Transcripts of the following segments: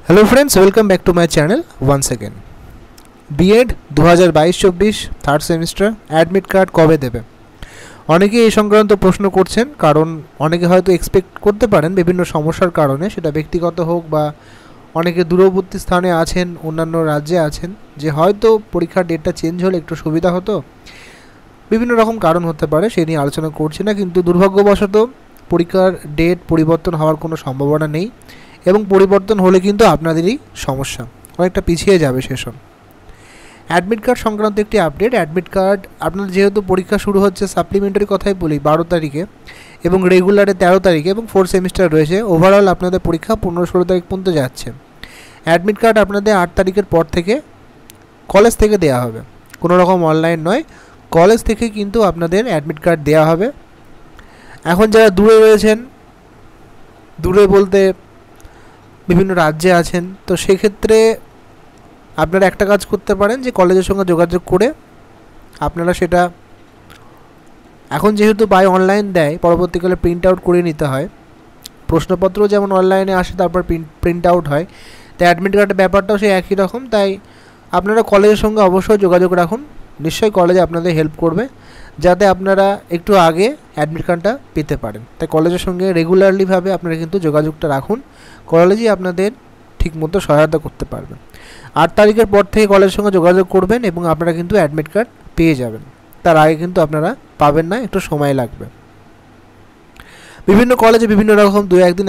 Hello friends, welcome back to my channel once again. B Ed 2022-24 third semester admit card কবে দেবে? অনেকে এই সংক্রান্ত প্রশ্ন করছেন, কারণ অনেকে হয়তো এক্সপেক্ট করতে পারেন বিভিন্ন সমস্যার কারণে, সেটা ব্যক্তিগত হোক বা অনেকে দূরবর্তী স্থানে আছেন, অন্যান্য রাজ্যে আছেন, যে হয়তো পরীক্ষার ডেটটা চেঞ্জ হলে একটু সুবিধা হতো। বিভিন্ন রকম কারণ হতে পারে, সেই নিয়ে আলোচনা করছি না, কিন্তু দুর্ভাগ্যবশত পরীক্ষার ডেট পরিবর্তন হওয়ার কোনো সম্ভাবনা নেই এবং পরিবর্তন হলে কিন্তু আপনাদেরই সমস্যা, অনেকটা পিছিয়ে যাবে সেশন। অ্যাডমিট কার্ড সংক্রান্ত একটি আপডেট। অ্যাডমিট কার্ড আপনাদের যেহেতু পরীক্ষা শুরু হচ্ছে, সাপ্লিমেন্টারি কথাই বলি 12 তারিখে এবং রেগুলারে 13 তারিখে এবং 4 সেমিস্টার রয়েছে, ওভারঅল আপনাদের পরীক্ষা 15-16 তারিখ পর্যন্ত যাচ্ছে। অ্যাডমিট কার্ড আপনাদের 8 তারিখের পর থেকে কলেজ থেকে দেওয়া হবে, কোনো রকম অনলাইন নয়, কলেজ থেকে কিন্তু আপনাদের অ্যাডমিট কার্ড দেওয়া হবে। এখন যারা দূরে রয়েছেন, দূরে বলতে বিভিন্ন রাজ্যে আছেন, তো সেক্ষেত্রে আপনারা একটা কাজ করতে পারেন যে কলেজের সঙ্গে যোগাযোগ করে আপনারা সেটা, এখন যেহেতু বাই অনলাইন দেয়, পরবর্তীকালে প্রিন্ট আউট করে নিতে হয়, প্রশ্নপত্র যেমন অনলাইনে আসে তারপর প্রিন্ট আউট হয়, তাই অ্যাডমিট কার্ডের ব্যাপারটাও সেই একই রকম। তাই আপনারা কলেজের সঙ্গে অবশ্যই যোগাযোগ রাখুন, নিশ্চয়ই কলেজে আপনাদের হেল্প করবে যাতে আপনারা একটু আগে অ্যাডমিট কার্ডটা পেতে পারেন। তাই কলেজের সঙ্গে রেগুলারলিভাবে আপনারা কিন্তু যোগাযোগটা রাখুন, কলেজই আপনাদের ঠিকমতো সহায়তা করতে পারবে। 8 তারিখের পর থেকে কলেজের সঙ্গে যোগাযোগ করবেন এবং আপনারা কিন্তু অ্যাডমিট কার্ড পেয়ে যাবেন। তার আগে কিন্তু আপনারা পাবেন না, একটু সময় লাগবে। বিভিন্ন কলেজে বিভিন্ন রকম 2-1 দিন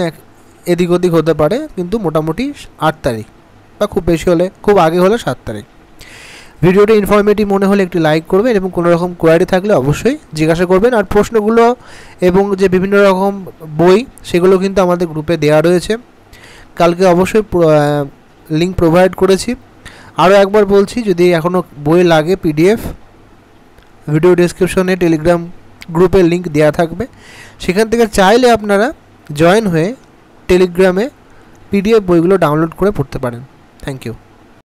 এদিক ওদিক হতে পারে, কিন্তু মোটামুটি 8 তারিখ বা খুব বেশি হলে, খুব আগে হলে 7 তারিখ। ভিডিওটা ইনফরমেটিভ মনে হলে একটি লাইক করবেন এবং কোনো রকম কোয়ারি থাকলে অবশ্যই জিজ্ঞাসা করবেন। আর প্রশ্নগুলো এবং যে বিভিন্ন রকম বই, সেগুলো কিন্তু আমাদের গ্রুপে দেওয়া রয়েছে, কালকে অবশ্যই লিঙ্ক প্রোভাইড করেছি। আরও একবার বলছি, যদি এখনও বই লাগে পিডিএফ, ভিডিও ডেসক্রিপশনে টেলিগ্রাম গ্রুপের লিঙ্ক দেওয়া থাকবে, সেখান থেকে চাইলে আপনারা জয়েন হয়ে টেলিগ্রামে পিডিএফ বইগুলো ডাউনলোড করে পড়তে পারেন। Thank you.